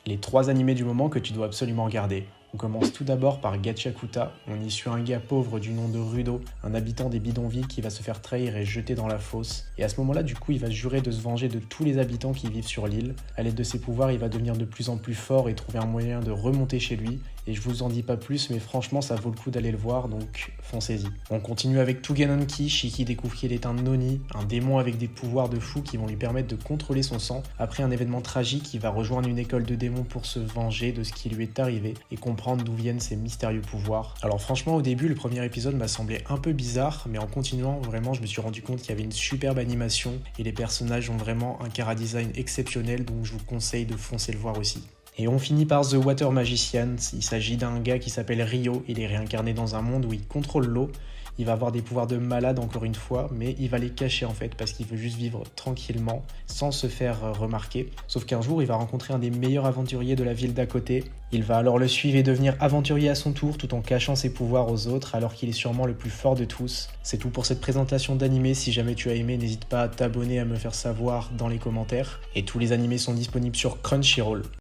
Les 3 animés du moment que tu dois absolument regarder. On commence tout d'abord par Gachakuta. On y suit un gars pauvre du nom de Rudo, un habitant des bidonvilles qui va se faire trahir et jeter dans la fosse. Et à ce moment-là, du coup, il va se jurer de se venger de tous les habitants qui vivent sur l'île. À l'aide de ses pouvoirs, il va devenir de plus en plus fort et trouver un moyen de remonter chez lui. Et je vous en dis pas plus, mais franchement, ça vaut le coup d'aller le voir, donc foncez-y. On continue avec Tugenonki. Shiki découvre qu'il est un Noni, un démon avec des pouvoirs de fou qui vont lui permettre de contrôler son sang. Après un événement tragique, il va rejoindre une école de démons pour se venger de ce qui lui est arrivé et comprendre d'où viennent ses mystérieux pouvoirs. Alors franchement, au début, le premier épisode m'a semblé un peu bizarre, mais en continuant, vraiment, je me suis rendu compte qu'il y avait une superbe animation et les personnages ont vraiment un chara-design exceptionnel, donc je vous conseille de foncer le voir aussi. Et on finit par The Water Magician. Il s'agit d'un gars qui s'appelle Rio. Il est réincarné dans un monde où il contrôle l'eau. Il va avoir des pouvoirs de malade encore une fois, mais il va les cacher en fait parce qu'il veut juste vivre tranquillement sans se faire remarquer. Sauf qu'un jour, il va rencontrer un des meilleurs aventuriers de la ville d'à côté. Il va alors le suivre et devenir aventurier à son tour tout en cachant ses pouvoirs aux autres alors qu'il est sûrement le plus fort de tous. C'est tout pour cette présentation d'animé. Si jamais tu as aimé, n'hésite pas à t'abonner, à me faire savoir dans les commentaires. Et tous les animés sont disponibles sur Crunchyroll.